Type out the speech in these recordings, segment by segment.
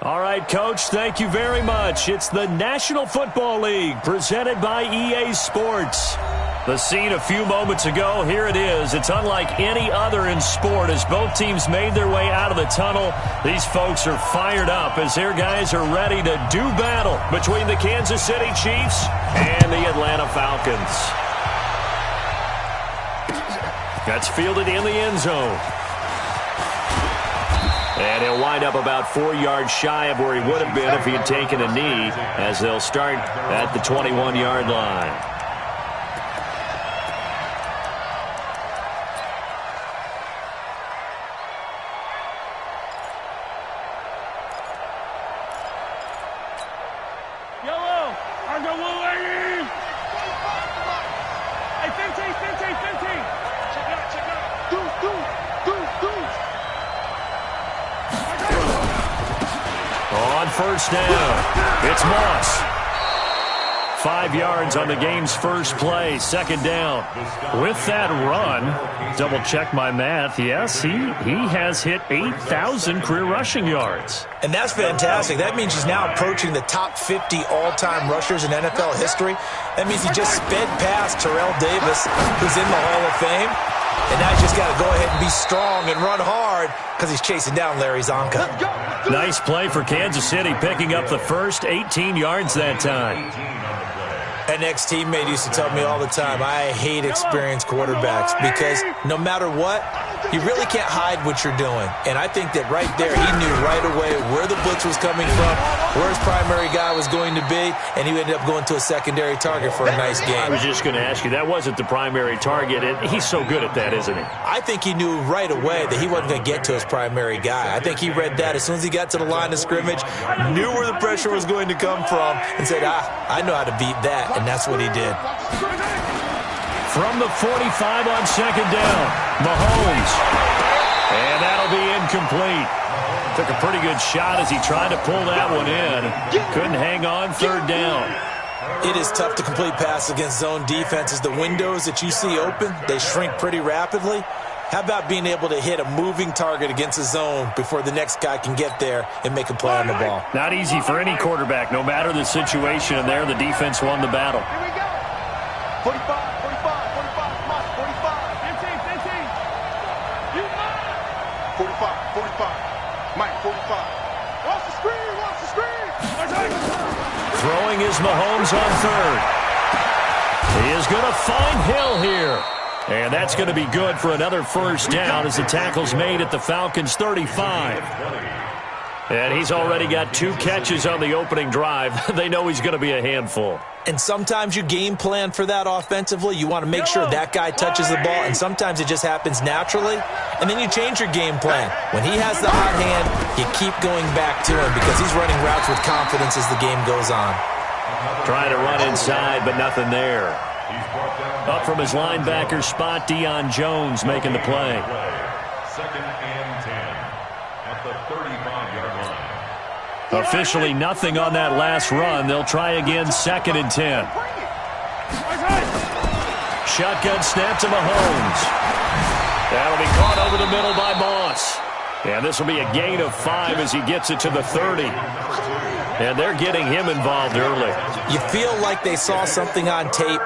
All right, Coach, thank you very much. It's the National Football League presented by EA Sports. The scene a few moments ago, here it is. It's unlike any other in sport as both teams made their way out of the tunnel. These folks are fired up as their guys are ready to do battle between the Kansas City Chiefs and the Atlanta Falcons. That's fielded in the end zone. And he'll wind up about 4 yards shy of where he would have been if he had taken a knee, as they'll start at the 21-yard line. First down. It's Moss. 5 yards on the game's first play. Second down. With that run, double check my math. Yes, he has hit 8,000 career rushing yards. And that's fantastic. That means he's now approaching the top 50 all-time rushers in NFL history. That means he just sped past Terrell Davis, who's in the Hall of Fame. And now he's just got to go ahead and be strong and run hard because he's chasing down Larry Zonka. Nice play for Kansas City, picking up the first 18 yards that time. An ex-teammate used to tell me all the time, I hate experienced quarterbacks because no matter what, you really can't hide what you're doing. And I think that right there, he knew right away where the blitz was coming from, where his primary guy was going to be, and he ended up going to a secondary target for a nice game. I was just going to ask you, that wasn't the primary target. He's so good at that, isn't he? I think he knew right away that he wasn't going to get to his primary guy. I think he read that as soon as he got to the line of scrimmage, knew where the pressure was going to come from, and said, I know how to beat that. And that's what he did. From the 45 on second down, Mahomes. And that'll be incomplete. Took a pretty good shot as he tried to pull that one in. Couldn't hang on third down. It is tough to complete passes against zone defenses. The windows that you see open, they shrink pretty rapidly. How about being able to hit a moving target against a zone before the next guy can get there and make a play on the ball? Not easy for any quarterback, no matter the situation. And there, the defense won the battle. Here we go. 45, 45, 45, come on, 45. 15, 15. You 45, 45. Mike, 45. Watch the screen, watch the screen. Throwing is Mahomes on third. He is going to find Hill here. And that's going to be good for another first down as the tackle's made at the Falcons' 35. And he's already got 2 catches on the opening drive. They know he's going to be a handful. And sometimes you game plan for that offensively. You want to make sure that guy touches the ball, and sometimes it just happens naturally. And then you change your game plan. When he has the hot hand, you keep going back to him because he's running routes with confidence as the game goes on. Trying to run inside, but nothing there. Up from his linebacker spot, Deion Jones making the play. Second and 10 at the 35-yard line. Officially nothing on that last run. They'll try again, second and 10. Shotgun snap to Mahomes. That'll be caught over the middle by Moss. And this will be a gain of 5 as he gets it to the 30. And they're getting him involved early. You feel like they saw something on tape,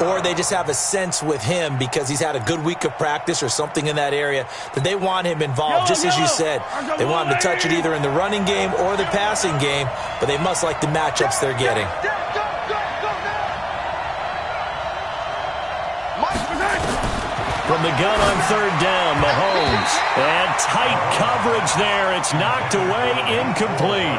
or they just have a sense with him because he's had a good week of practice or something in that area that they want him involved, just as you said. They want him to touch it either in the running game or the passing game, but they must like the matchups they're getting. From the gun on third down, Mahomes. And tight coverage there. It's knocked away, incomplete.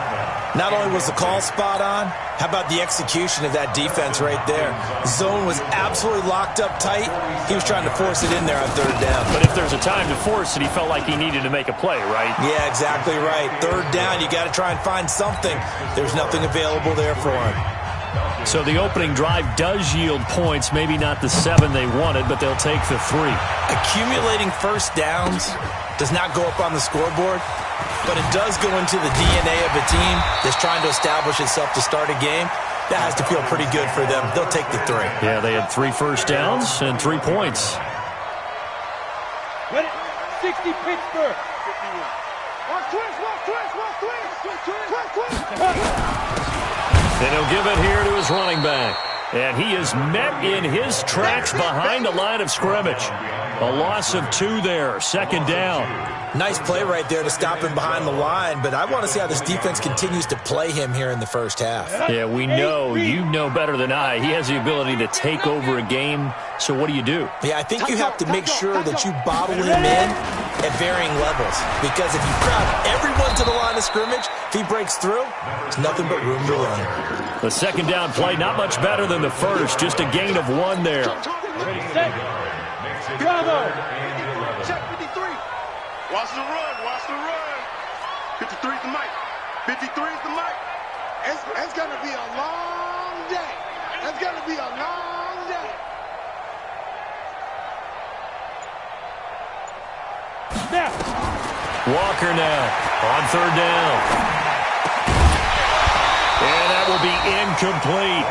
Not only was the call spot on, how about the execution of that defense right there? Zone was absolutely locked up tight. He was trying to force it in there on third down. But if there's a time to force it, he felt like he needed to make a play, right? Yeah, exactly right. Third down, you got to try and find something. There's nothing available there for him. So the opening drive does yield points, maybe not the 7 they wanted, but they'll take the 3. Accumulating first downs does not go up on the scoreboard, but it does go into the DNA of a team that's trying to establish itself to start a game. That has to feel pretty good for them. They'll take the 3. Yeah, they had 3 first downs and 3 points. Ready? 60 Pittsburgh. 51. Watch twist, watch twist, watch twist. Twist, twist. And he'll give it here to his running back. And he is met in his tracks behind the line of scrimmage. A loss of 2 there, second down. Nice play right there to stop him behind the line, but I want to see how this defense continues to play him here in the first half. Yeah, we know, you know better than I, he has the ability to take over a game, so what do you do? Yeah, I think you have to make sure that you bottle him in at varying levels, because if you crowd everyone to the line of scrimmage, if he breaks through, there's nothing but room to run. The second down play, not much better than the first, just a gain of 1 there. Bravo! Check 53. Watch the run. Watch the run. 53 is the mic. 53 is the mic. It's going to be a long day. It's going to be a long day. Now. Walker now on third down. And that will be incomplete.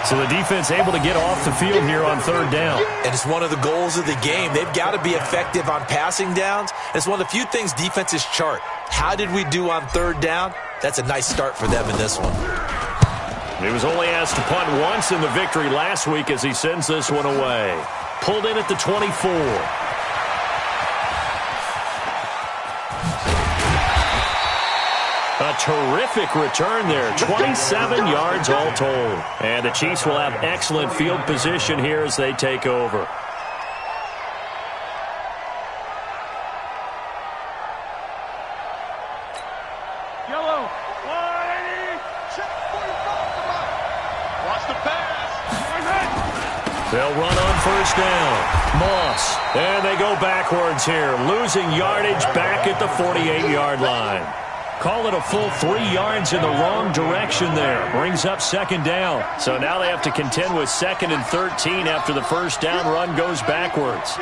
So the defense able to get off the field here on third down. And it's one of the goals of the game. They've got to be effective on passing downs. It's one of the few things defenses chart. How did we do on third down? That's a nice start for them in this one. He was only asked to punt once in the victory last week as he sends this one away. Pulled in at the 24. A terrific return there. 27 yards all told. And the Chiefs will have excellent field position here as they take over. Yellow. 180. Check 45. Watch the pass. They'll run on first down. Moss. And they go backwards here. Losing yardage back at the 48-yard line. Call it a full 3 yards in the wrong direction there. Brings up second down. So now they have to contend with 2nd and 13 after the first down run goes backwards.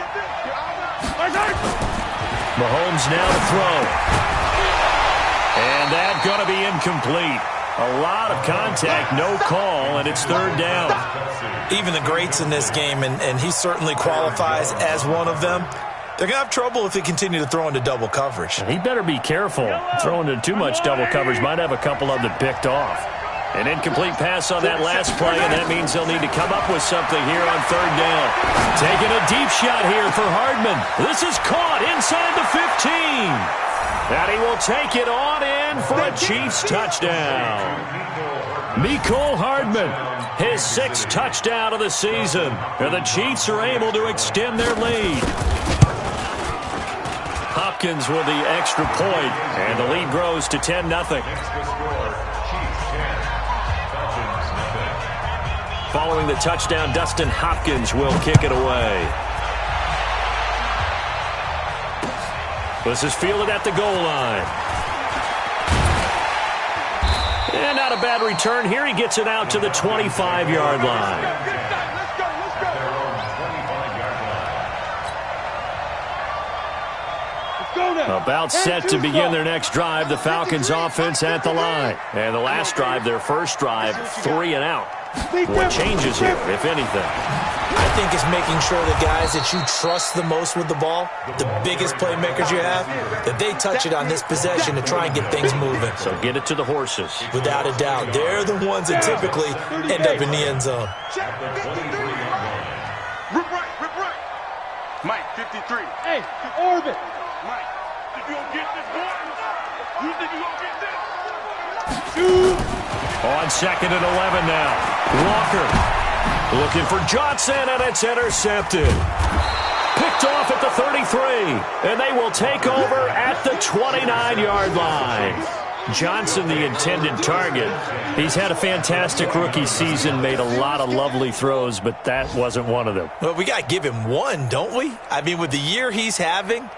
Mahomes now to throw. And that's going to be incomplete. A lot of contact, no call, and it's third down. Even the greats in this game, and he certainly qualifies as one of them, they're going to have trouble if they continue to throw into double coverage. He better be careful. Throwing into too much double coverage might have a couple of them picked off. An incomplete pass on that last play, and that means they'll need to come up with something here on third down. Taking a deep shot here for Hardman. This is caught inside the 15. And he will take it on in for a Chiefs touchdown. Mecole Hardman, his 6th touchdown of the season. And the Chiefs are able to extend their lead. Hopkins with the extra point, and the lead grows to 10-0. Following the touchdown, Dustin Hopkins will kick it away. This is fielded at the goal line. And not a bad return here. He gets it out to the 25-yard line. About set to begin their next drive. The Falcons offense at the line. And the last drive, their first drive, 3 and out. What changes here, if anything? I think it's making sure the guys that you trust the most with the ball, the biggest playmakers you have, that they touch it on this possession to try and get things moving. So get it to the horses. Without a doubt. They're the ones that typically end up in the end zone. Rip right. Mike, 53. Hey, orbit. Mike, if you don't get this, boy, you think you gonna get this? On 2nd and 11 now. Walker looking for Johnson, and it's intercepted. Picked off at the 33, and they will take over at the 29-yard line. Johnson, the intended target. He's had a fantastic rookie season, made a lot of lovely throws, but that wasn't one of them. Well, we got to give him one, don't we? I mean, with the year he's having,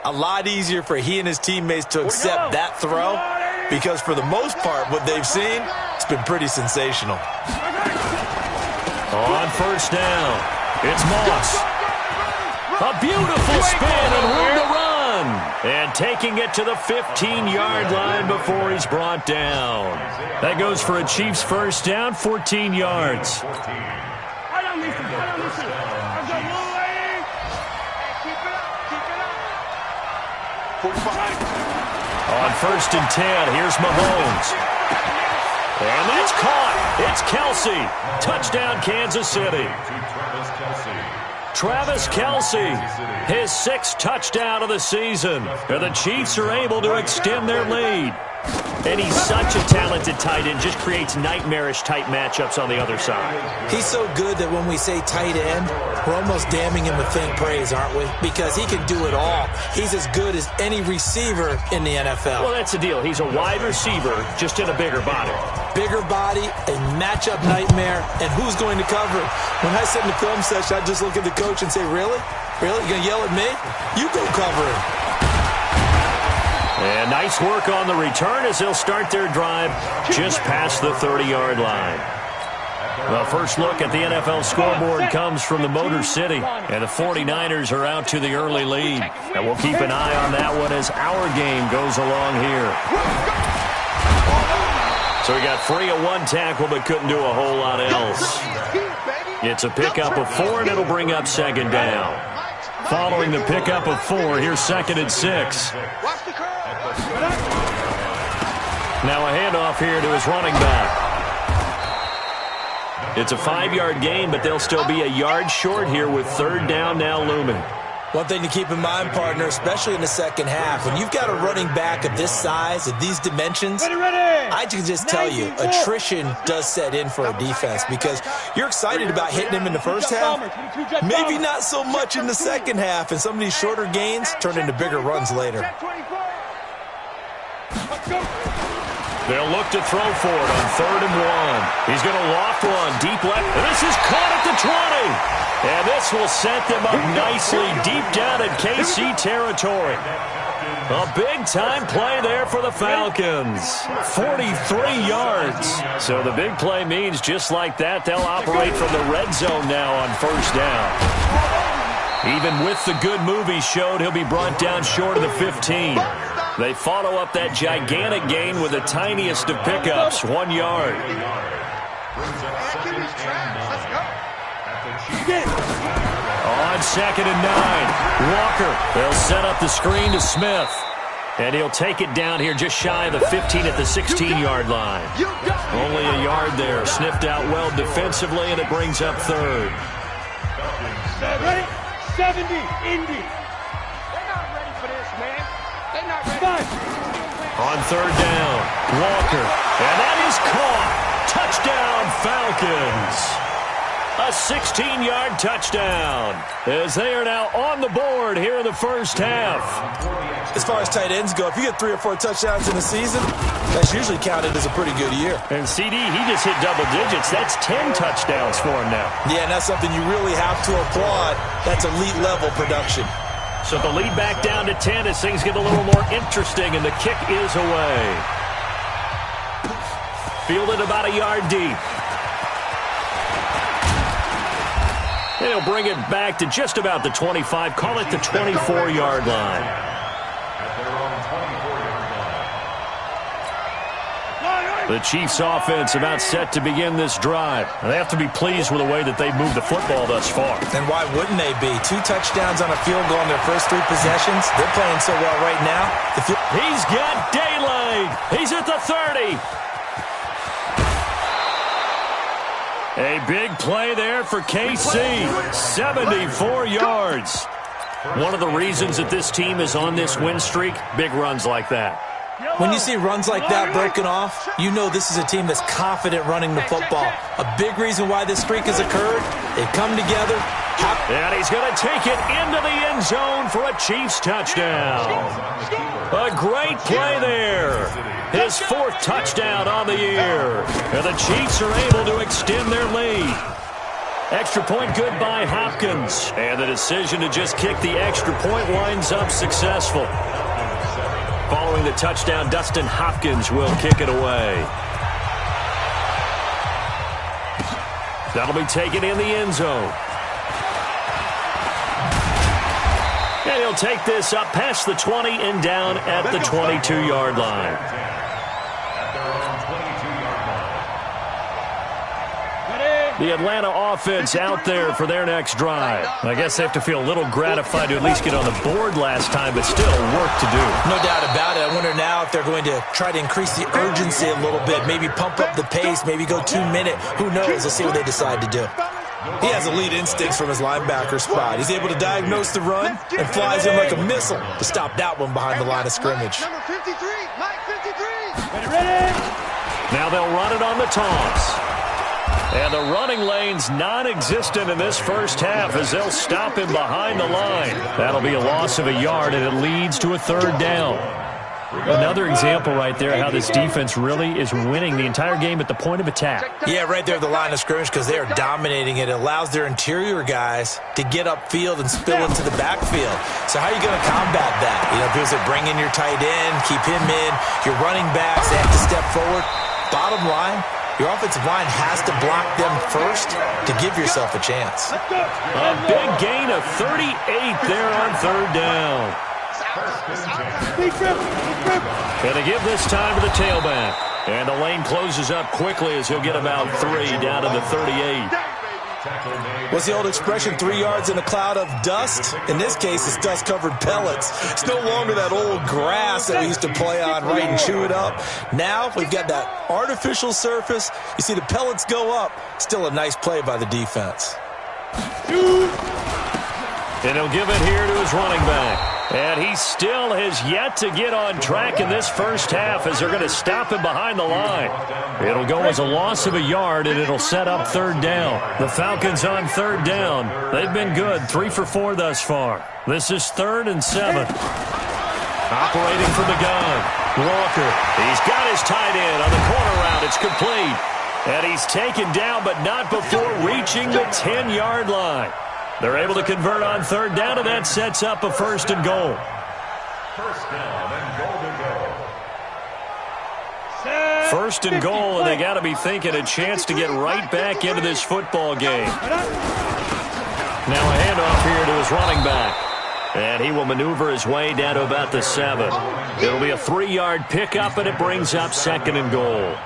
a lot easier for he and his teammates to accept that throw, because for the most part, what they've seen, it's been pretty sensational. On first down, it's Moss. A beautiful spin and room to run. And taking it to the 15-yard line before he's brought down. That goes for a Chiefs first down, 14 yards. On 1st and 10, here's Mahomes. And that's caught. It's Kelsey. Touchdown, Kansas City. Travis Kelsey, his 6th touchdown of the season. And the Chiefs are able to extend their lead. And he's such a talented tight end, just creates nightmarish-type matchups on the other side. He's so good that when we say tight end, we're almost damning him with faint praise, aren't we? Because he can do it all. He's as good as any receiver in the NFL. Well, that's the deal. He's a wide receiver, just in a bigger body. Bigger body, a matchup nightmare, and who's going to cover it? When I sit in the film session, I just look at the coach and say, really? Really? You going to yell at me? You go cover it. And nice work on the return as they'll start their drive just past the 30-yard line. Well, first look at the NFL scoreboard comes from the Motor City, and the 49ers are out to the early lead. And we'll keep an eye on that one as our game goes along here. So we got free of 1 tackle but couldn't do a whole lot else. It's a pickup of 4, and it'll bring up 2nd down. Following the pickup of 4, here's 2nd and 6. Now a handoff here to his running back. It's a 5-yard gain, but they'll still be a yard short here with 3rd down now looming. One thing to keep in mind, partner, especially in the second half, when you've got a running back of this size, of these dimensions, I can just tell you, attrition does set in for a defense because you're excited about hitting him in the first half, maybe not so much in the second half, and some of these shorter gains turn into bigger runs later. They'll look to throw for it on 3rd and 1. He's going to loft one deep left, and this is caught at the 20. And this will set them up nicely deep down in KC territory. A big-time play there for the Falcons. 43 yards. So the big play means just like that, they'll operate from the red zone now on 1st down. Even with the good move he showed, he'll be brought down short of the 15. They follow up that gigantic gain with the tiniest of pickups, 1 yard. On 2nd and 9, Walker. They'll set up the screen to Smith. And he'll take it down here just shy of the 15 at the 16-yard line. Only a yard there. Sniffed out well defensively, and it brings up 3rd. Ready? 70, Indy. They're not ready for this, man. They're not ready. On 3rd down, Walker. And that is caught. Touchdown, Falcons. A 16-yard touchdown as they are now on the board here in the first half. As far as tight ends go, if you get 3 or 4 touchdowns in a season, that's usually counted as a pretty good year. And CD, he just hit double digits. That's 10 touchdowns for him now. Yeah, and that's something you really have to applaud. That's elite-level production. So the lead back down to 10 as things get a little more interesting, and the kick is away. Fielded about a yard deep. They'll bring it back to just about the 25. Call it the 24-yard line. The Chiefs offense about set to begin this drive. They have to be pleased with the way that they've moved the football thus far. And why wouldn't they be? 2 touchdowns on a field goal in their first 3 possessions. They're playing so well right now. He's got daylight. He's at the 30. A big play there for KC. 74 yards. One of the reasons that this team is on this win streak, big runs like that. When you see runs like that broken off, you know this is a team that's confident running the football. A big reason why this streak has occurred, they come together. And he's going to take it into the end zone for a Chiefs touchdown. A great play there. His 4th touchdown on the year. And the Chiefs are able to extend their lead. Extra point good by Hopkins. And the decision to just kick the extra point winds up successful. Following the touchdown, Dustin Hopkins will kick it away. That'll be taken in the end zone. And he'll take this up past the 20 and down at the 22-yard line. The Atlanta offense out there for their next drive. I guess they have to feel a little gratified to at least get on the board last time, but still work to do. No doubt about it. I wonder now if they're going to try to increase the urgency a little bit, maybe pump up the pace, maybe go 2-minute. Who knows? Let's see what they decide to do. He has elite instincts from his linebacker spot. He's able to diagnose the run and flies in like a missile to stop that one behind the line of scrimmage. Number 53, Mike 53. Ready? Now they'll run it on the toss. And the running lane's non-existent in this first half as they'll stop him behind the line. That'll be a loss of a yard, and it leads to a third down. Another example right there how this defense really is winning the entire game at the point of attack. Yeah, right there at the line of scrimmage because they are dominating it. It allows their interior guys to get upfield and spill into the backfield. So how are you going to combat that? You know, because they bring in your tight end, keep him in. Your running backs, they have to step forward. Bottom line, your offensive line has to block them first to give yourself a chance. A big gain of 38 there on third down. Going to give this time to the tailback. And the lane closes up quickly as he'll get about 3 down to the 38. What's the old expression, 3 yards in a cloud of dust? In this case, it's dust-covered pellets. It's no longer that old grass that we used to play on, right, and chew it up. Now we've got that artificial surface. You see the pellets go up. Still a nice play by the defense. And he'll give it here to his running back. And he still has yet to get on track in this first half as they're going to stop him behind the line. It'll go as a loss of a yard, and it'll set up third down. The Falcons on third down. They've been good, 3 for 4 thus far. This is 3rd and 7. Operating from the gun. Walker, he's got his tight end on the corner route. It's complete. And he's taken down, but not before reaching the 10-yard line. They're able to convert on third down, and that sets up a 1st and goal. First down and goal to go. 1st and goal, and they got to be thinking a chance to get right back into this football game. Now a handoff here to his running back. And he will maneuver his way down to about the 7. It'll be a 3-yard pickup, and it brings up 2nd and goal.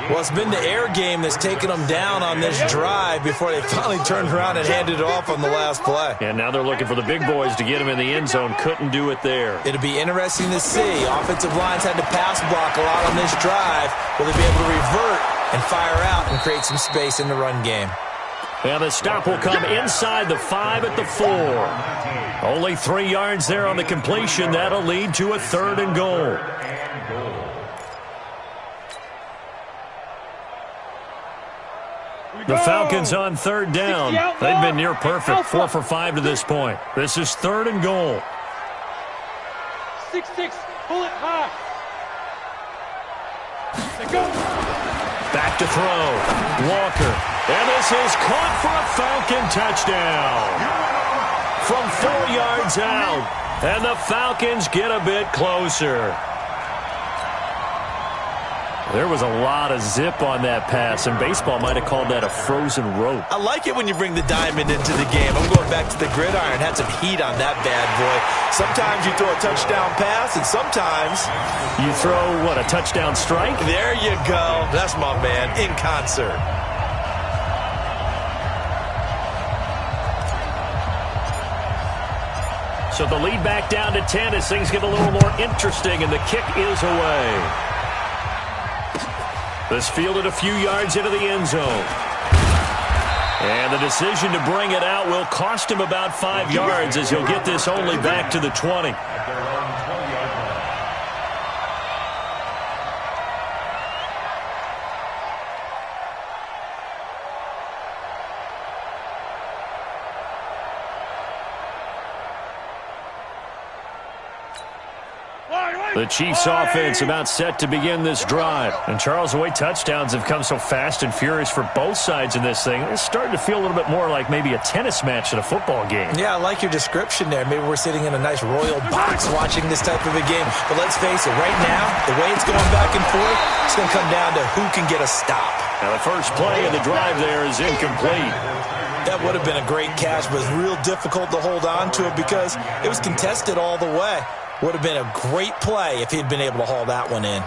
Well, it's been the air game that's taken them down on this drive before they finally turned around and handed it off on the last play. And now they're looking for the big boys to get him in the end zone. Couldn't do it there. It'll be interesting to see. Offensive lines had to pass block a lot on this drive. Will they be able to revert and fire out and create some space in the run game? And the stop will come inside the 5 at the 4. Only 3 yards there on the completion. That'll lead to a 3rd and goal. The Falcons on third down. They've been near perfect, 4 for 5 to this point. This is 3rd and goal. 6-6, pull it high. Go. Back to throw. Walker. And this is caught for a Falcon touchdown. From 4 yards out. And the Falcons get a bit closer. There was a lot of zip on that pass, and baseball might have called that a frozen rope. I like it when you bring the diamond into the game. I'm going back to the gridiron. Had some heat on that bad boy. Sometimes you throw a touchdown pass, and sometimes you throw, what, a touchdown strike? There you go. That's my man, in concert. So the lead back down to 10 as things get a little more interesting, and the kick is away. This fielded a few yards into the end zone. And the decision to bring it out will cost him about 5 yards as he'll get this only back to the 20. The Chiefs offense about set to begin this drive. And Charles, the way touchdowns have come so fast and furious for both sides in this thing, it's starting to feel a little bit more like maybe a tennis match than a football game. Yeah, I like your description there. Maybe we're sitting in a nice royal box watching this type of a game. But let's face it, right now, the way it's going back and forth, it's going to come down to who can get a stop. Now the first play of the drive there is incomplete. That would have been a great catch, but it's real difficult to hold on to it because it was contested all the way. Would have been a great play if he'd been able to haul that one in.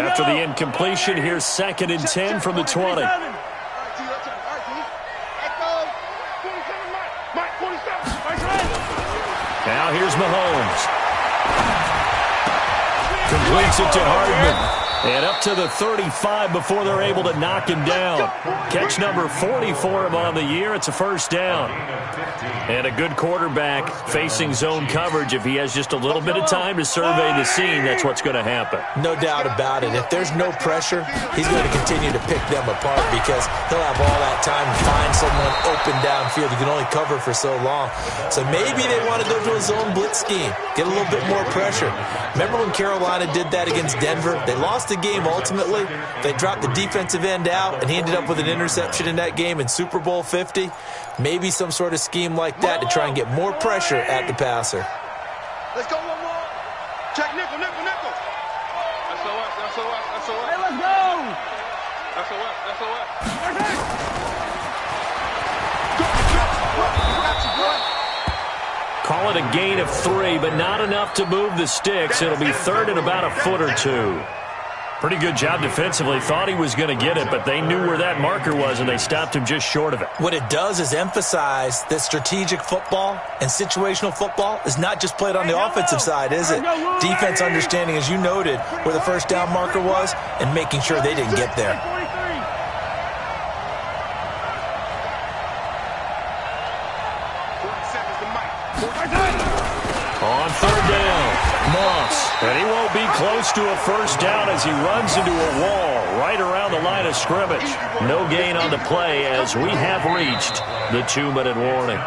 After the incompletion, here's 2nd and 10 from the 20. Now here's Mahomes. Completes it to Hardman. And up to the 35 before they're able to knock him down. Catch number 40 for him on the year. It's a first down. And a good quarterback facing zone coverage. If he has just a little bit of time to survey the scene, that's what's going to happen. No doubt about it. If there's no pressure, he's going to continue to pick them apart because he'll have all that time to find someone open downfield. You can only cover for so long. So maybe they want to go to a zone blitz scheme, get a little bit more pressure. Remember when Carolina did that against Denver? They lost the game ultimately. They dropped the defensive end out, and he ended up with an interception in that game in Super Bowl 50. Maybe some sort of scheme like that to try and get more pressure at the passer. Let's go one more. Check nickel, nickel, nickel. SOS, SOS, SOS. Hey, let's go. SOS, SOS. Call it a gain of 3, but not enough to move the sticks. It'll be 3rd and about a foot or 2. Pretty good job defensively. Thought he was going to get it, but they knew where that marker was, and they stopped him just short of it. What it does is emphasize that strategic football and situational football is not just played on the offensive side, is it? Defense understanding, as you noted, where the first down marker was and making sure they didn't get there. On 3rd down, Moss. And he won't be close to a first down as he runs into a wall right around the line of scrimmage. No gain on the play as we have reached the 2-minute warning.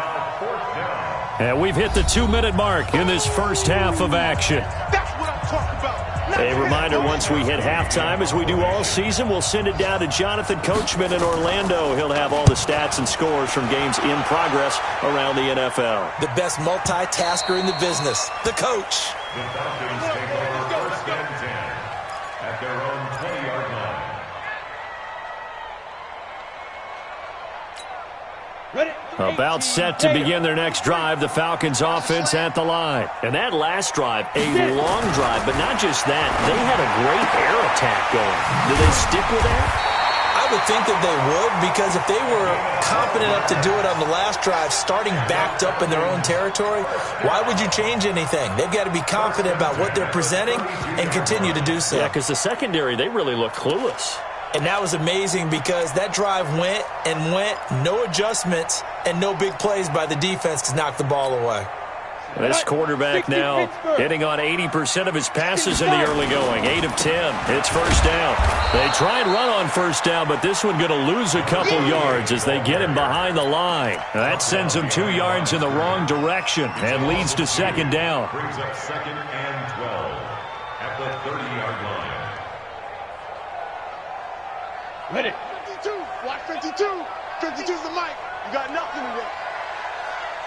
And we've hit the 2-minute mark in this first half of action. That's what I'm talking about. A reminder, once we hit halftime, as we do all season, we'll send it down to Jonathan Coachman in Orlando. He'll have all the stats and scores from games in progress around the NFL. The best multitasker in the business, the coach. The Falcons take over 1st and 10 at their own 20-yard line. About set to begin their next drive, the Falcons offense at the line. And that last drive, a long drive, but not just that. They had a great air attack going. Do they stick with that? I would think that they would, because if they were confident enough to do it on the last drive, starting backed up in their own territory, why would you change anything? They've got to be confident about what they're presenting and continue to do so. Yeah, because the secondary, they really look clueless. And that was amazing because that drive went and went, no adjustments, and no big plays by the defense to knock the ball away. This quarterback now hitting on 80% of his passes in the early going. 8 of 10. It's first down. They try and run on first down, but this one going to lose a couple yards as they get him behind the line. That sends him 2 yards in the wrong direction and leads to 2nd down. Brings up 2nd and 12 at the 30-yard line. Ready. 52. Watch 52. 52's the mic. You got nothing today.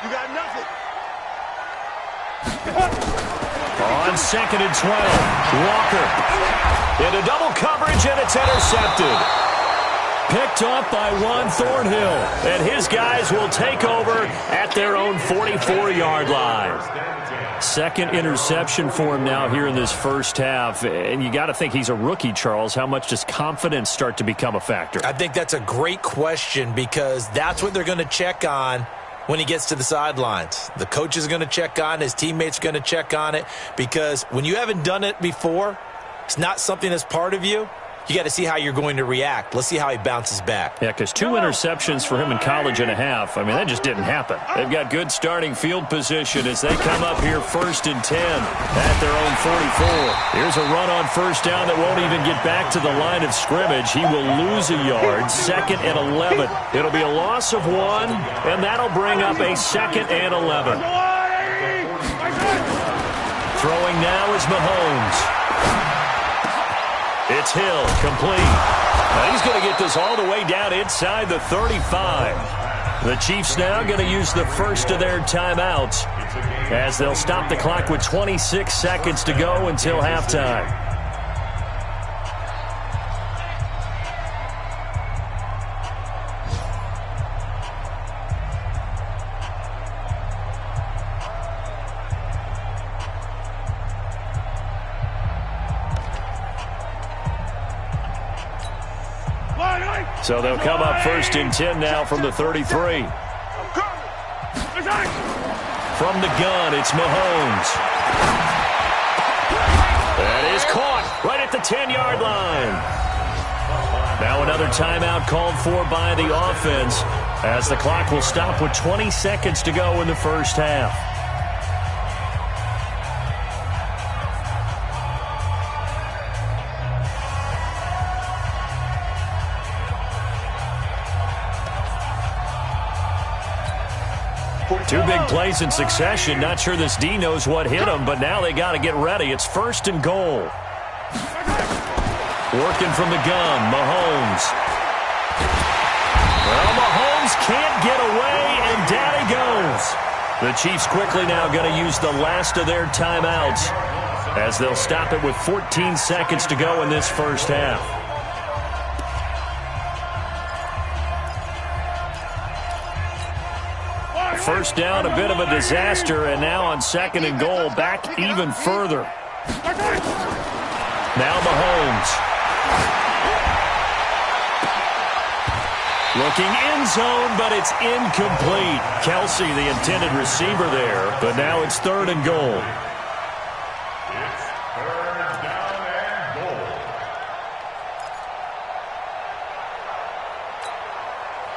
You got nothing. On 2nd and 12, Walker into double coverage, and it's intercepted. Picked off by Juan Thornhill, and his guys will take over at their own 44-yard line. 2nd interception for him now here in this first half, and you got to think he's a rookie, Charles. How much does confidence start to become a factor? I think that's a great question because that's what they're going to check on when he gets to the sidelines. The coach is going to check on it. His teammates are going to check on it because when you haven't done it before, it's not something that's part of you. You got to see how you're going to react. Let's see how he bounces back. Yeah, because 2 interceptions for him in college and a half. I mean, that just didn't happen. They've got good starting field position as they come up here 1st and 10 at their own 44. Here's a run on first down that won't even get back to the line of scrimmage. He will lose a yard. 2nd and 11. It'll be a loss of 1, and that'll bring up a 2nd and 11. Throwing now is Mahomes. It's Hill, complete. Now he's going to get this all the way down inside the 35. The Chiefs now going to use the first of their timeouts as they'll stop the clock with 26 seconds to go until halftime. So they'll come up 1st and 10 now from the 33. From the gun, it's Mahomes. That is caught right at the 10-yard line. Now another timeout called for by the offense as the clock will stop with 20 seconds to go in the first half. Two big plays in succession. Not sure this D knows what hit him, but now they got to get ready. It's 1st and goal. Working from the gun, Mahomes. Well, Mahomes can't get away, and down he goes. The Chiefs quickly now going to use the last of their timeouts as they'll stop it with 14 seconds to go in this first half. First down, a bit of a disaster, and now on 2nd and goal, back even further. Now Mahomes. Looking end zone, but it's incomplete. Kelsey, the intended receiver there, but now it's 3rd and goal. It's 3rd down and goal.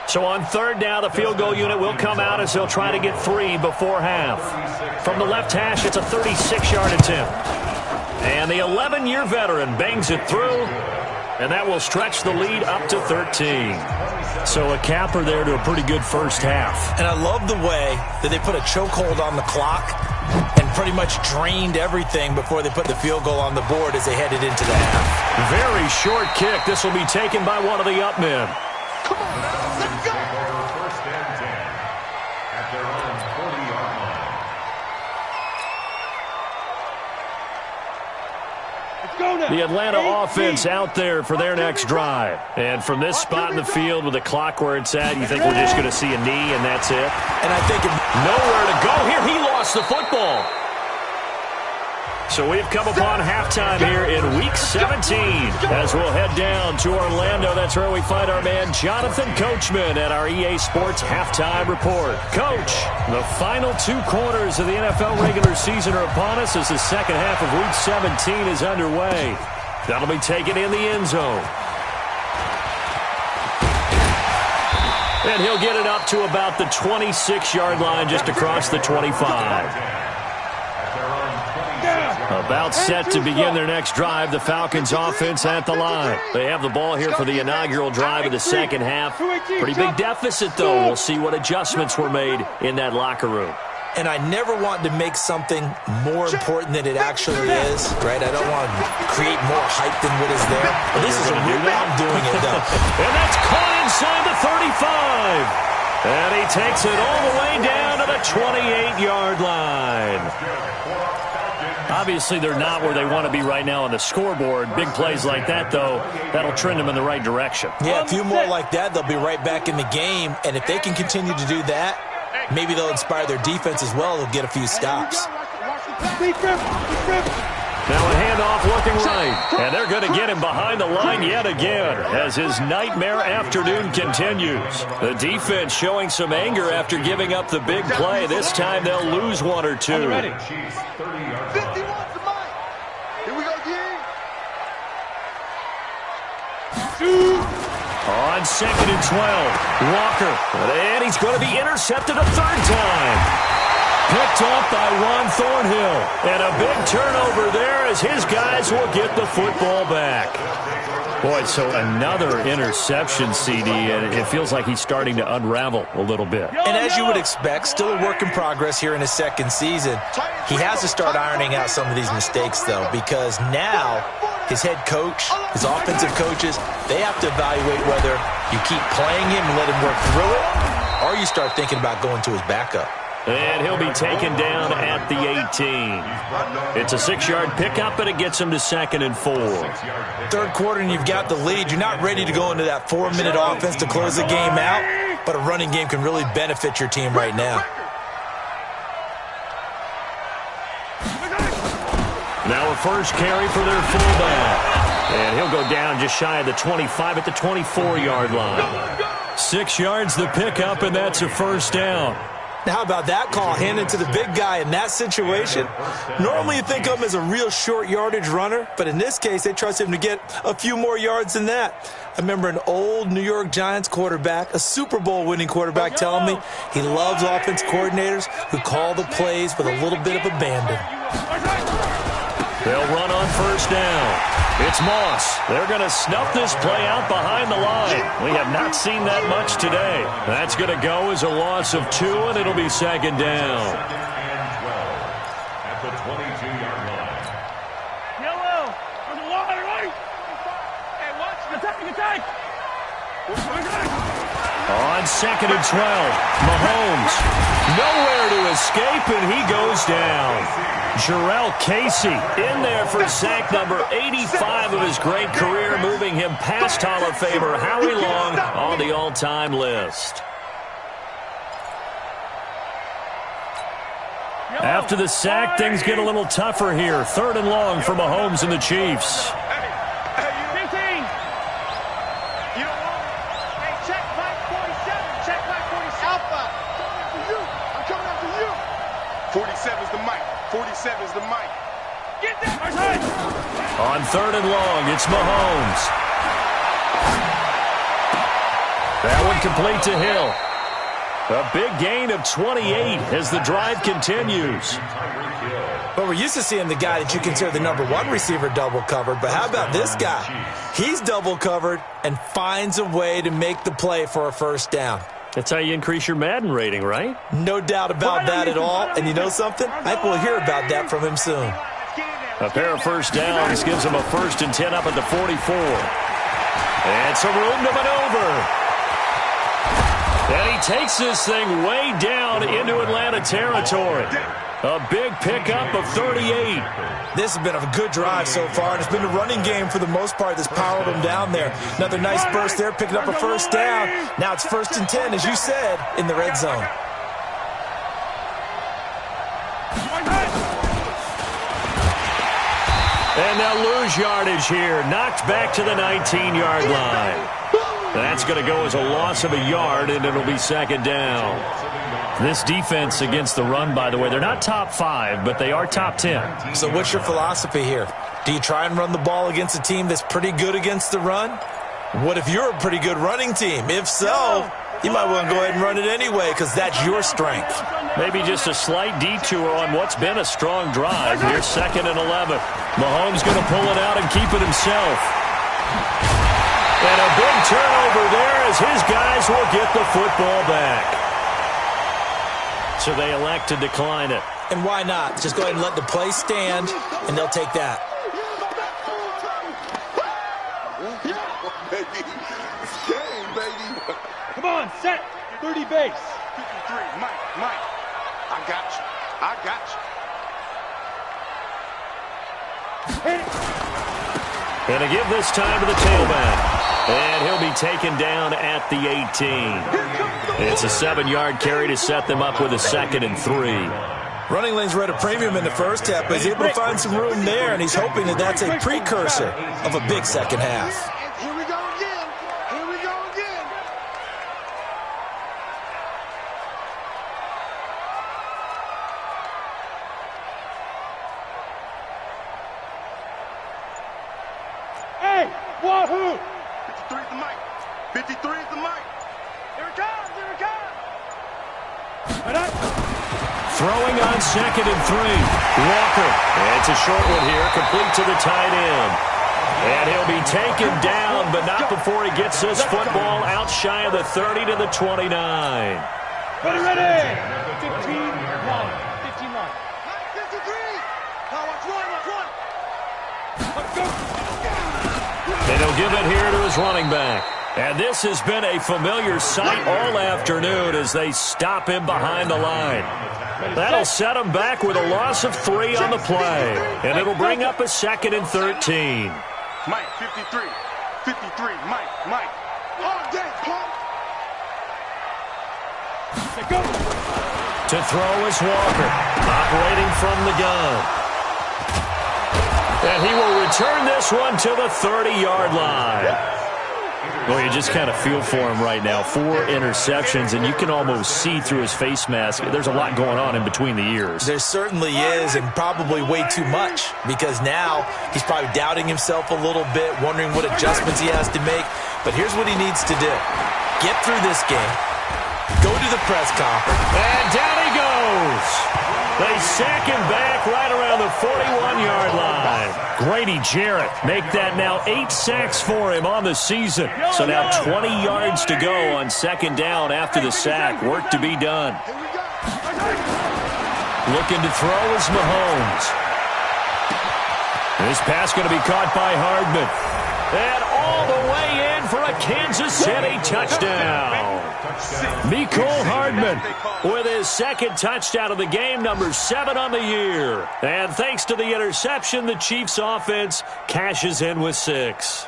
So on 3rd down, the field goal unit will come out as they'll try to get 3 before half. From the left hash, it's a 36-yard attempt. And the 11-year veteran bangs it through, and that will stretch the lead up to 13. So a capper there to a pretty good first half. And I love the way that they put a chokehold on the clock and pretty much drained everything before they put the field goal on the board as they headed into the half. Very short kick. This will be taken by one of the up men. Come on, let's go. 1st and 10 at their own 40-yard line. The Atlanta offense out there for their next drive. And from this spot in the field with the clock where it's at, you think we're just going to see a knee and that's it? And I think nowhere to go here. He lost the football. So we've come upon halftime here in Week 17 as we'll head down to Orlando. That's where we find our man Jonathan Coachman at our EA Sports Halftime Report. Coach, the final 2 quarters of the NFL regular season are upon us as the second half of Week 17 is underway. That'll be taken in the end zone. And he'll get it up to about the 26-yard line just across the 25. About set to begin their next drive, the Falcons offense at the line. They have the ball here for the inaugural drive of the second half. Pretty big deficit, though. We'll see what adjustments were made in that locker room. And I never want to make something more important than it actually is, right? I don't want to create more hype than what is there. But this is a real way I'm doing it, though. And that's caught inside the 35. And he takes it all the way down to the 28-yard line. Obviously, they're not where they want to be right now on the scoreboard. Big plays like that, though, that'll trend them in the right direction. Yeah, a few more like that, they'll be right back in the game. And if they can continue to do that, maybe they'll inspire their defense as well. They'll get a few stops. Now a handoff looking right. And they're going to get him behind the line yet again as his nightmare afternoon continues. The defense showing some anger after giving up the big play. This time they'll lose 1 or 2. 51 to Mike. Here we go, On 2nd and 12, Walker. And he's going to be intercepted a 3rd time. Picked off by Juan Thornhill. And a big turnover there as his guys will get the football back. Boy, so another interception, CD, and it feels like he's starting to unravel a little bit. And as you would expect, still a work in progress here in his second season. He has to start ironing out some of these mistakes, though, because now his head coach, his offensive coaches, they have to evaluate whether you keep playing him and let him work through it, or you start thinking about going to his backup. And he'll be taken down at the 18. It's a 6-yard pickup, and it gets him to 2nd and 4. Third quarter, and you've got the lead. You're not ready to go into that 4-minute offense to close the game out, but a running game can really benefit your team right now. Now a first carry for their fullback. And he'll go down just shy of the 25 at the 24-yard line. 6 yards the pickup, and that's a first down. Now, how about that call handed to the big guy in that situation? Normally you think of him as a real short yardage runner, but in this case they trust him to get a few more yards than that. I remember an old New York Giants quarterback, a Super Bowl winning quarterback, telling me he loves offense coordinators who call the plays with a little bit of abandon. They'll run on first down. It's Moss. They're going to snuff this play out behind the line. We have not seen that much today. That's going to go as a loss of 2, and it'll be second down. At the 22-yard line. Yellow. On the line, right? Hey, watch. Attack. On second and 12, Mahomes. Nowhere to escape, and he goes down. Jarrell Casey in there for sack number 85 of his great career, moving him past Hall of Famer Howie Long on the all-time list. After the sack, things get a little tougher here. 3rd and long for Mahomes and the Chiefs. Is the mic. Get that. On 3rd and long, it's Mahomes. That one complete to Hill. A big gain of 28 as the drive continues. But we're used to seeing the guy that you consider the #1 receiver double covered. But how about this guy? He's double covered and finds a way to make the play for a first down. That's how you increase your Madden rating, right? No doubt about that at all. And you know something? I think we'll hear about that from him soon. A pair of first downs gives him a 1st and 10 up at the 44. And some room to maneuver. And he takes this thing way down into Atlanta territory. A big pickup of 38. This has been a good drive so far, and it's been the running game for the most part that's powered him down there. Another nice burst there, picking up a first down. Now it's 1st and 10, as you said, in the red zone. And they'll lose yardage here. Knocked back to the 19-yard line. That's going to go as a loss of a yard, and it'll be second down. This defense against the run, by the way, they're not top 5, but they are top 10. So what's your philosophy here? Do you try and run the ball against a team that's pretty good against the run? What if you're a pretty good running team? If so, you might want to go ahead and run it anyway because that's your strength. Maybe just a slight detour on what's been a strong drive. Here's 2nd and 11. Mahomes going to pull it out and keep it himself. And a big turnover there as his guys will get the football back. So they elect to decline it. And why not? Just go ahead and let the play stand, and they'll take that. Come on, set. 30 base. 53, Mike. I got you. And to give this time to the tailback. And he'll be taken down at the 18. It's a 7-yard carry to set them up with a 2nd and 3. Running lanes were at a premium in the first half, but he's able to find some room there, and he's hoping that that's a precursor of a big second half. Here we go again. Hey, wahoo! 53 is the mic. 53 is the mic. Here it comes. Throwing on 2nd and 3. Walker. And it's a short one here, complete to the tight end. And he'll be taken down, but not before he gets this football out shy of the 30 to the 29. Ready. 15 line. 15 line. 53. Now watch one. Let's go. And he'll give it here to his running back. And this has been a familiar sight all afternoon as they stop him behind the line. That'll set him back with a loss of 3 on the play. And it'll bring up a 2nd and 13. Mike, 53. 53, Mike. All day, punk. To throw is Walker, operating from the gun. And he will return this one to the 30-yard line. Well, you just kind of feel for him right now. 4 interceptions, and you can almost see through his face mask. There's a lot going on in between the ears. There certainly is, and probably way too much, because now he's probably doubting himself a little bit, wondering what adjustments he has to make. But here's what he needs to do. Get through this game. Go to the press conference. And down he goes. They sack him back right around the 41-yard line. Grady Jarrett make that now 8 sacks for him on the season. So now 20 yards to go on second down after the sack. Work to be done. Looking to throw is Mahomes. This pass going to be caught by Hardman. And all the way in for a Kansas City touchdown. Mecole Hardman with his second touchdown of the game, number 7 on the year. And thanks to the interception, the Chiefs offense cashes in with 6.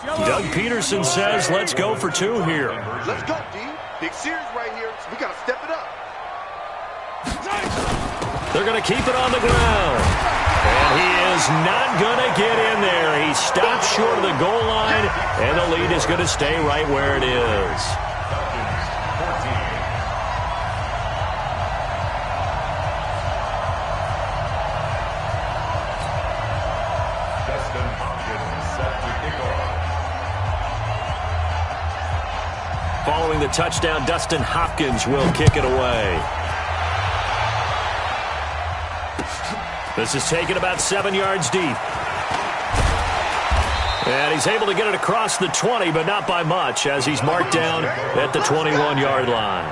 Doug Peterson says, let's go for 2 here. Let's go, D. Big series right here, so we got to step it up. They're going to keep it on the ground. And he is not going to get in there. He stops short of the goal line, and the lead is going to stay right where it is. Following the touchdown, Dustin Hopkins will kick it away. This is taken about 7 yards deep. And he's able to get it across the 20, but not by much, as he's marked down at the 21-yard line.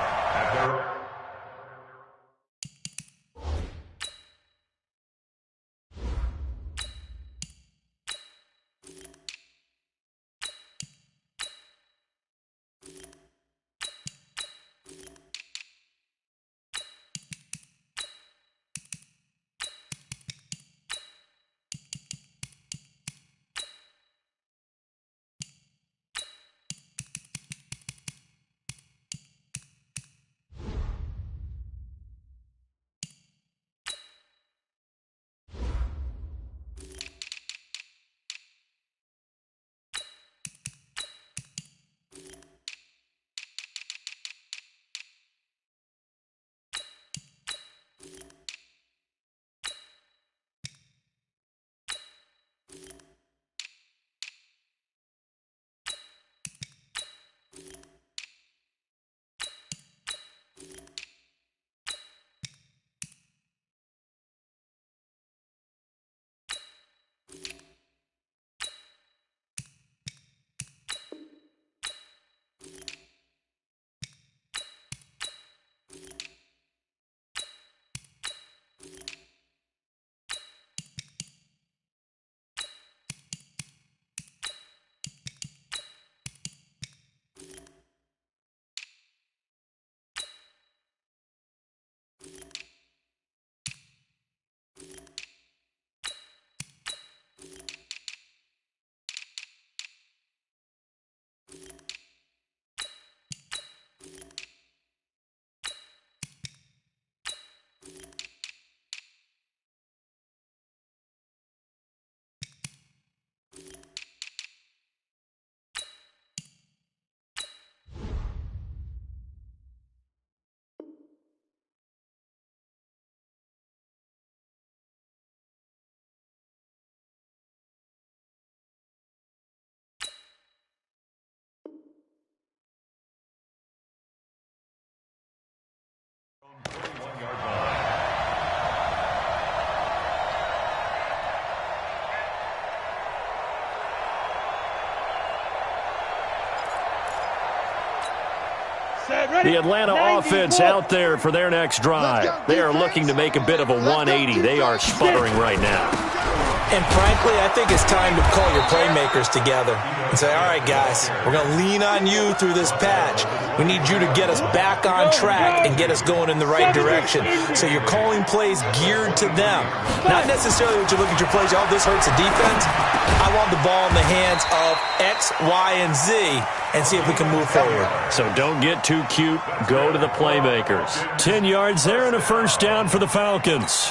The Atlanta offense out there for their next drive. They are looking to make a bit of a 180. They are sputtering right now. And frankly, I think it's time to call your playmakers together and say, all right, guys, we're going to lean on you through this patch. We need you to get us back on track and get us going in the right direction. So you're calling plays geared to them. Not necessarily what you look at your plays, oh, this hurts the defense. I want the ball in the hands of X, Y, and Z and see if we can move forward. So don't get too cute. Go to the playmakers. 10 yards there and a first down for the Falcons.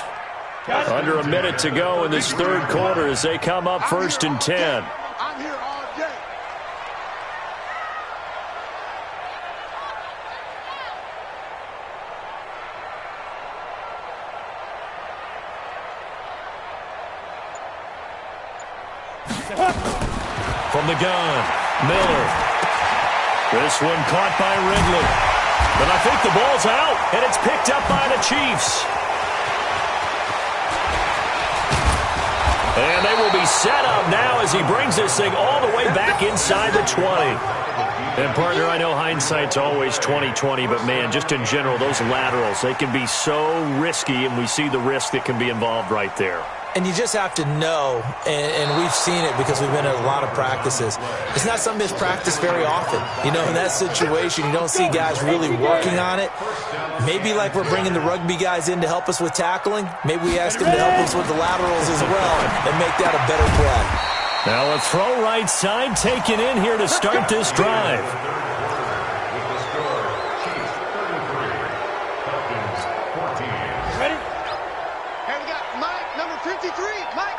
Under a minute to go in this third quarter as they come up first and 10. I'm here all day. From the gun, Miller. This one caught by Ridley. But I think the ball's out, and it's picked up by the Chiefs. And they will be set up now as he brings this thing all the way back inside the 20. And, partner, I know hindsight's always 20/20, but, man, just in general, those laterals, they can be so risky, and we see the risk that can be involved right there. And you just have to know, and we've seen it because we've been at a lot of practices, it's not something that's practiced very often. You know, in that situation, you don't see guys really working on it. Maybe like we're bringing the rugby guys in to help us with tackling, maybe we ask them to help us with the laterals as well and make that a better play. Now a throw right side taken in here to start this drive.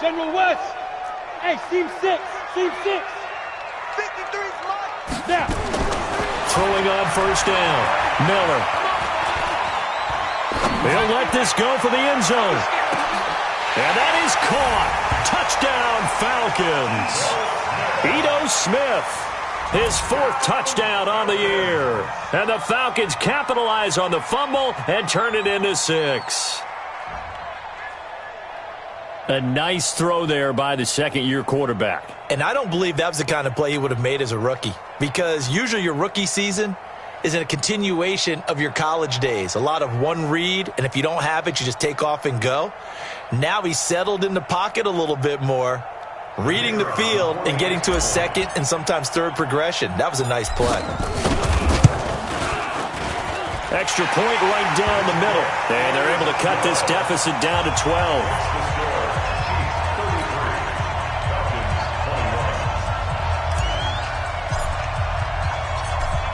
General West. Hey, seam 6. Seam 6. 53's Mike. Now. Throwing on first down. Miller. They'll let this go for the end zone. And that is caught. Touchdown, Falcons. Ito Smith. His 4th touchdown on the year. And the Falcons capitalize on the fumble and turn it into 6. A nice throw there by the second-year quarterback. And I don't believe that was the kind of play he would have made as a rookie, because usually your rookie season is a continuation of your college days. A lot of one read, and if you don't have it, you just take off and go. Now he's settled in the pocket a little bit more, reading the field and getting to a second and sometimes third progression. That was a nice play. Extra point right down the middle. And they're able to cut this deficit down to 12.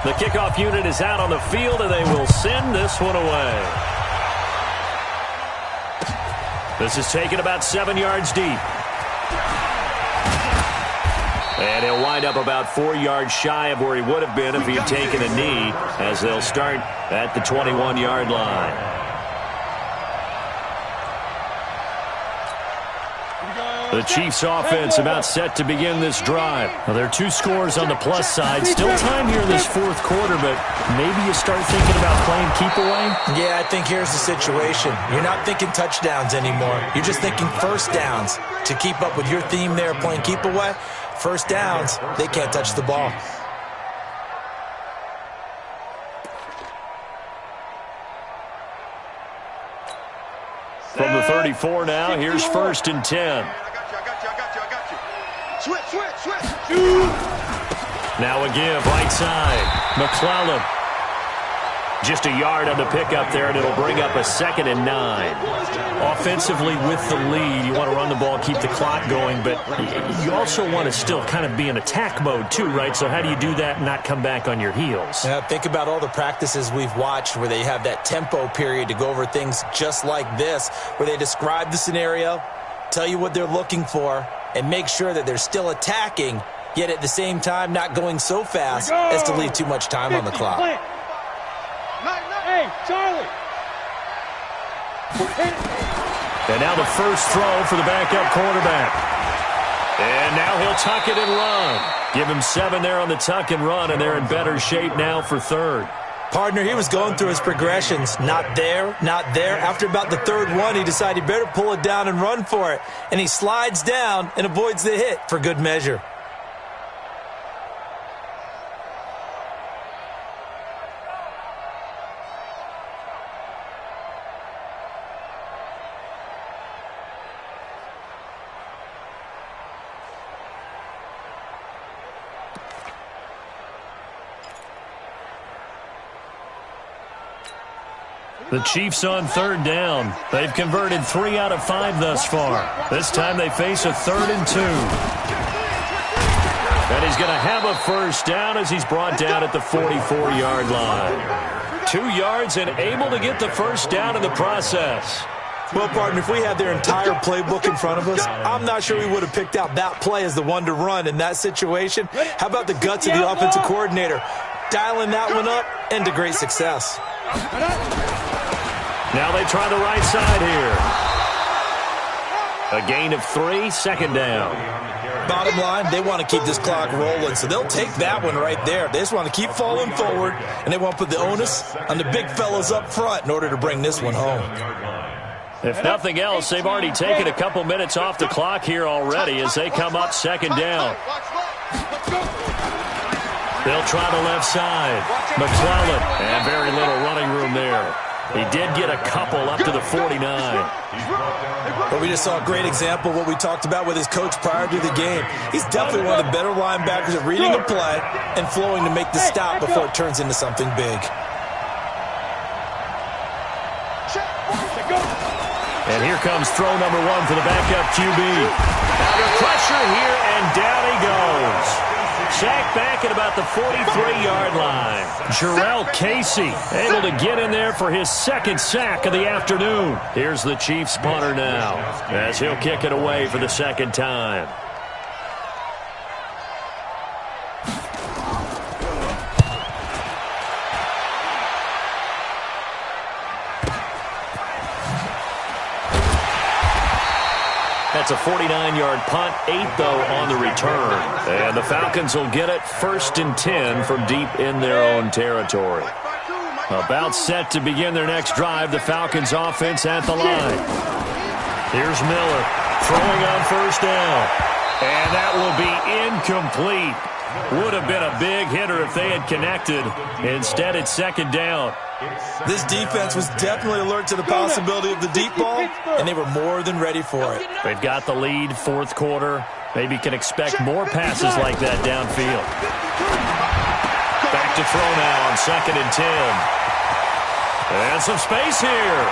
The kickoff unit is out on the field, and they will send this one away. This is taken about 7 yards deep. And he'll wind up about 4 yards shy of where he would have been if he had taken a knee, as they'll start at the 21-yard line. The Chiefs offense about set to begin this drive. Well, there are 2 scores on the plus side. Still time here in this fourth quarter, but maybe you start thinking about playing keep away? Yeah, I think here's the situation. You're not thinking touchdowns anymore. You're just thinking first downs. To keep up with your theme there, playing keep away, first downs, they can't touch the ball. From the 34 now, here's first and 10. Switch. Now a give, right side. McClellan. Just a yard on the pickup there, and it'll bring up a 2nd and 9. Offensively with the lead, you want to run the ball, keep the clock going, but you also want to still kind of be in attack mode too, right? So how do you do that and not come back on your heels? Yeah, think about all the practices we've watched where they have that tempo period to go over things just like this, where they describe the scenario, tell you what they're looking for, and make sure that they're still attacking, yet at the same time not going so fast as to leave too much time on the clock. Hey, Charlie. And now the first throw for the backup quarterback. And now he'll tuck it and run. Give him 7 there on the tuck and run, and they're in better shape now for third. Partner, he was going through his progressions. Not there, not there. After about the third one, he decided he better pull it down and run for it. And he slides down and avoids the hit for good measure. The Chiefs on third down. They've converted 3 out of 5 thus far. This time they face a 3rd and 2. And he's going to have a first down as he's brought down at the 44-yard line. 2 yards and able to get the first down in the process. Well, partner, if we had their entire playbook in front of us, I'm not sure we would have picked out that play as the one to run in that situation. How about the guts of the offensive coordinator? Dialing that one up into great success. Now they try the right side here. A gain of 3, second down. Bottom line, they want to keep this clock rolling, so they'll take that one right there. They just want to keep falling forward, and they want to put the onus on the big fellas up front in order to bring this one home. If nothing else, they've already taken a couple minutes off the clock here already as they come up second down. They'll try the left side. McClellan, and very little running room there. He did get a couple up to the 49. But we just saw a great example of what we talked about with his coach prior to the game. He's definitely one of the better linebackers at reading a play and flowing to make the stop before it turns into something big. And here comes throw number 1 for the backup QB. Under pressure here, and down he goes. Sacked back at about the 43-yard line. Jarrell Casey able to get in there for his second sack of the afternoon. Here's the Chiefs punter now as he'll kick it away for the second time. That's a 49-yard punt, 8 though on the return. And the Falcons will get it 1st and 10 from deep in their own territory. About set to begin their next drive, the Falcons offense at the line. Here's Miller throwing on first down. And that will be incomplete. Would have been a big hitter if they had connected. Instead, it's second down. This defense was definitely alert to the possibility of the deep ball, and they were more than ready for it. They've got the lead, 4th quarter. Maybe can expect more passes like that downfield. Back to throw now on 2nd and 10. And some space here.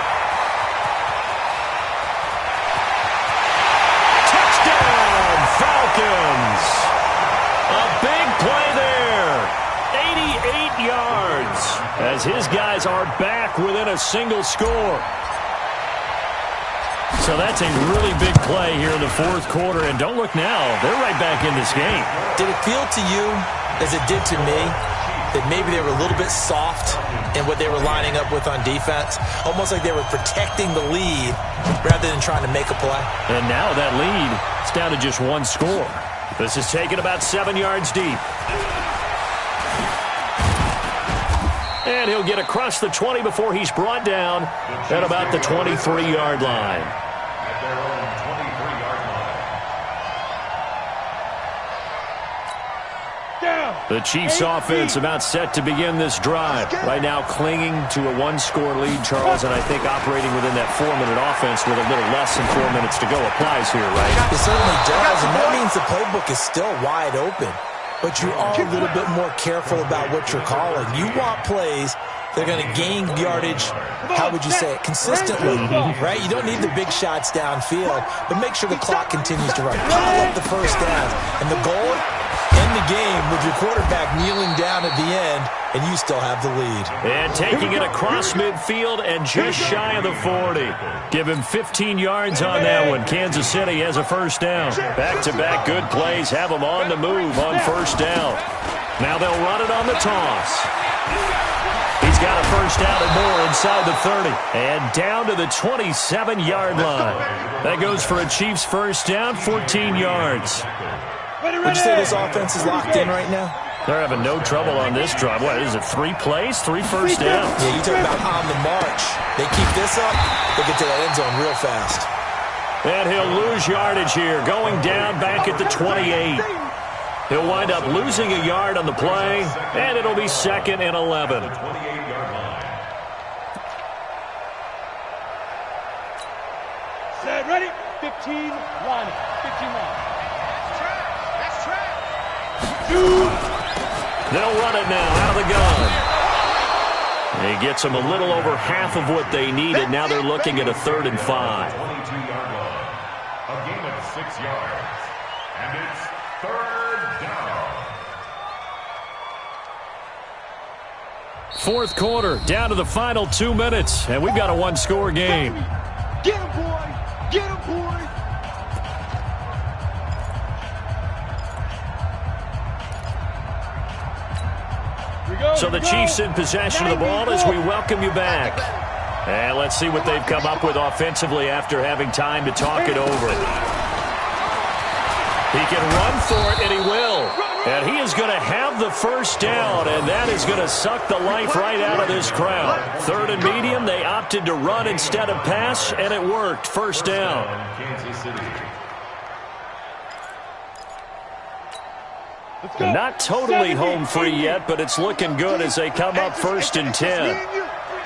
Touchdown, Falcons! A big play there. 88 yards as his guys are back within a single score. So that's a really big play here in the 4th quarter. And don't look now, they're right back in this game. Did it feel to you, as it did to me, that maybe they were a little bit soft in what they were lining up with on defense? Almost like they were protecting the lead rather than trying to make a play. And now that lead is down to just 1 score. This is taken about 7 yards deep. And he'll get across the 20 before he's brought down at about the 23-yard line. At their own 23-yard line. The Chiefs offense about set to begin this drive. Right now clinging to a 1-score lead, Charles, and I think operating within that 4-minute offense with a little less than 4 minutes to go applies here, right? It certainly does, and that means the playbook is still wide open. But you are a little bit more careful about what you're calling. You want plays that are going to gain yardage, how would you say it, consistently, right? You don't need the big shots downfield, but make sure the clock continues to run. Pile up the first down. And the goal, end the game with your quarterback kneeling down at the end, and you still have the lead. And taking it across midfield and just shy of the 40. Give him 15 yards on that one. Kansas City has a first down. Back-to-back good plays have them on the move on first down. Now they'll run it on the toss. He's got a first down and more inside the 30. And down to the 27-yard line. That goes for a Chiefs first down, 14 yards. Would you say this offense is locked in right now? They're having no trouble on this drive. What is it, 3 plays, 3 first downs? Yeah, you talk about on the march. They keep this up, they get to the end zone real fast. And he'll lose yardage here, going down back at the 28. He'll wind up losing a yard on the play, and it'll be 2nd and 11. Set, ready? 15, line. 15 line. They'll run it now out of the gun. He gets them a little over half of what they needed. Now they're looking at a 3rd and 5. 22-yard line. A gain of 6 yards. And it's 3rd down. 4th quarter, down to the final 2 minutes, and we've got a 1-score game. Get him. So the Chiefs in possession of the ball as we welcome you back. And let's see what they've come up with offensively after having time to talk it over. He can run for it, and he will. And he is going to have the first down, and that is going to suck the life right out of this crowd. Third and medium, they opted to run instead of pass, and it worked. First down. Not totally home free yet, but it's looking good as they come up first and 10.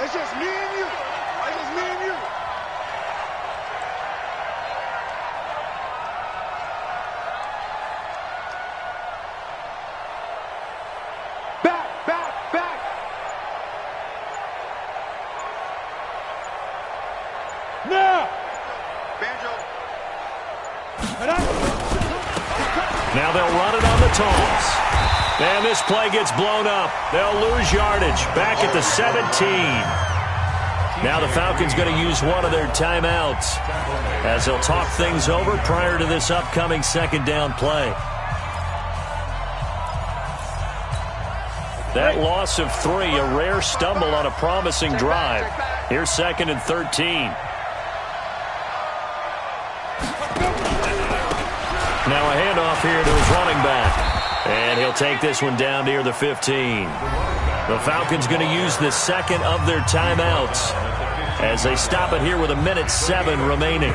It's just me and you. It's just me and you. Back, back, back. Now. Banjo. Now they'll run it on the toss. And this play gets blown up. They'll lose yardage back at the 17. Now the Falcons going to use one of their timeouts as they'll talk things over prior to this upcoming second down play. That loss of 3, a rare stumble on a promising drive. Here's second and 13. Now a handoff here to his running back. And he'll take this one down near the 15. The Falcons going to use the second of their timeouts as they stop it here with 1:07 remaining.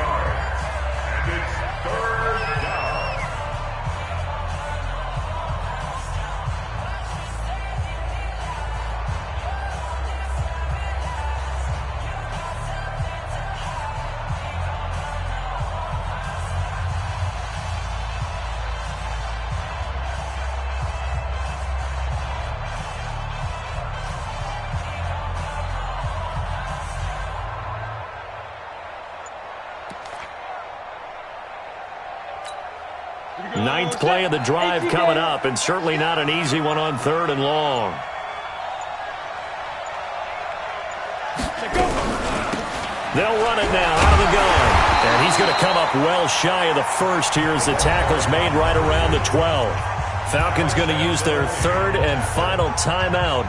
Ninth play of the drive coming up, and certainly not an easy one on 3rd and long. They'll run it now out of the gun. And he's going to come up well shy of the first here as the tackle's made right around the 12. Falcons going to use their 3rd and final timeout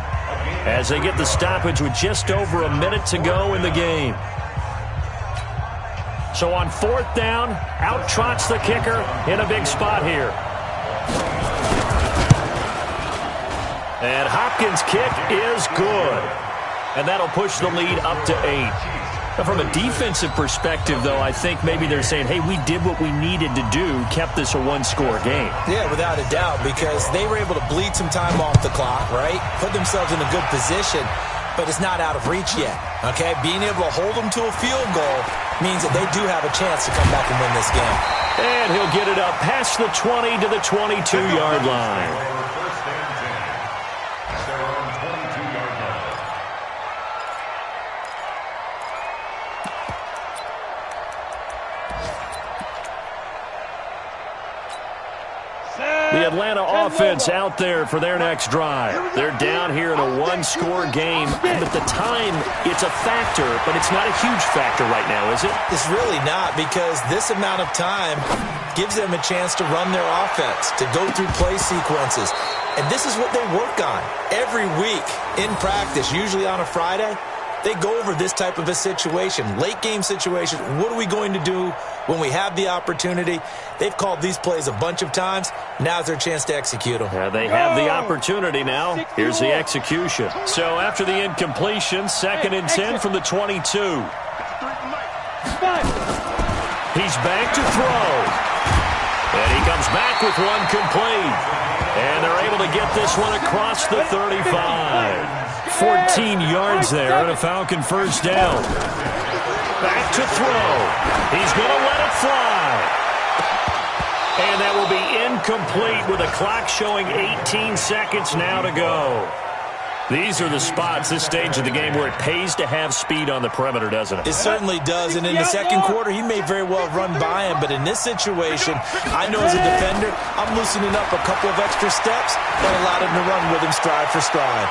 as they get the stoppage with just over a minute to go in the game. So on 4th down, out trots the kicker in a big spot here. And Hopkins' kick is good. And that'll push the lead up to 8. Now from a defensive perspective, though, I think maybe they're saying, hey, we did what we needed to do, kept this a one-score game. Yeah, without a doubt, because they were able to bleed some time off the clock, right? Put themselves in a good position, but it's not out of reach yet, okay? Being able to hold them to a field goal means that they do have a chance to come back and win this game. And he'll get it up past the 20 to the 22-yard line. The Atlanta offense out there for their next drive. They're down here in a one-score game. But the time, it's a factor, but it's not a huge factor right now, is it? It's really not, because this amount of time gives them a chance to run their offense, to go through play sequences. And this is what they work on every week in practice, usually on a Friday. They go over this type of a situation, late game situation. What are we going to do when we have the opportunity? They've called these plays a bunch of times. Now's their chance to execute them. Yeah, they have the opportunity now. Here's the execution. So after the incompletion, 2nd and 10 from the 22. He's back to throw. And he comes back with one complete. And they're able to get this one across the 35. 14 yards there and a Falcon first down. Back to throw. He's going to let it fly. And that will be incomplete with a clock showing 18 seconds now to go. These are the spots, this stage of the game, where it pays to have speed on the perimeter, doesn't it? It certainly does, and in the second quarter, he may very well run by him, but in this situation, I know as a defender, I'm loosening up a couple of extra steps that allowed him to run with him stride for stride.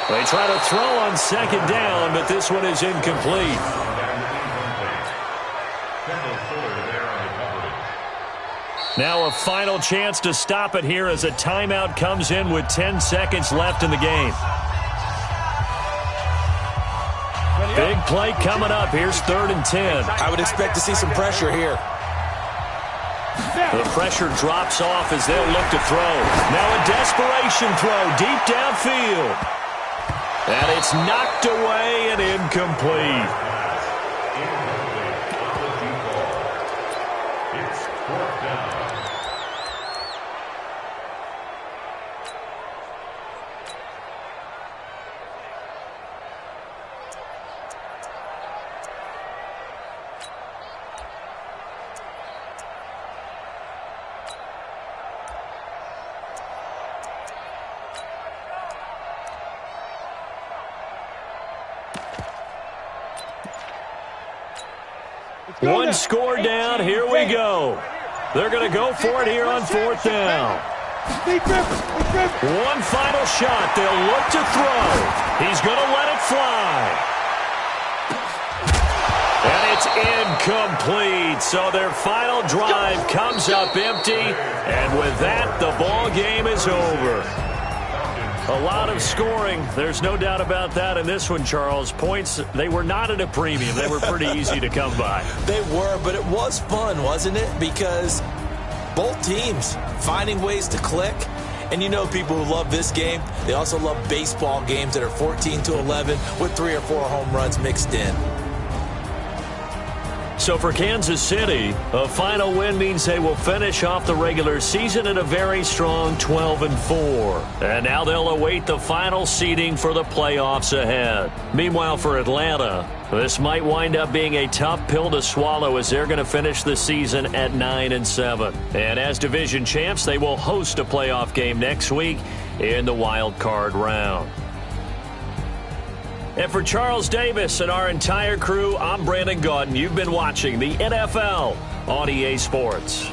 They try to throw on 2nd down, but this one is incomplete. Now a final chance to stop it here as a timeout comes in with 10 seconds left in the game. Big play coming up. Here's 3rd and 10. I would expect to see some pressure here. The pressure drops off as they'll look to throw. Now a desperation throw deep downfield. And it's knocked away and incomplete. It's 4th down. One score down. Here we go. They're going to go for it here on 4th down. One final shot. They'll look to throw. He's going to let it fly. And it's incomplete. So their final drive comes up empty. And with that, the ball game is over. A lot of scoring. There's no doubt about that in this one, Charles. Points, they were not at a premium. They were pretty easy to come by. They were, but it was fun, wasn't it? Because both teams finding ways to click. And you know people who love this game, they also love baseball games that are 14-11 with 3 or 4 home runs mixed in. So for Kansas City, a final win means they will finish off the regular season at a very strong 12-4. And now they'll await the final seeding for the playoffs ahead. Meanwhile, for Atlanta, this might wind up being a tough pill to swallow as they're going to finish the season at 9-7. And as division champs, they will host a playoff game next week in the wild card round. And for Charles Davis and our entire crew, I'm Brandon Gaudin. You've been watching the NFL on EA Sports.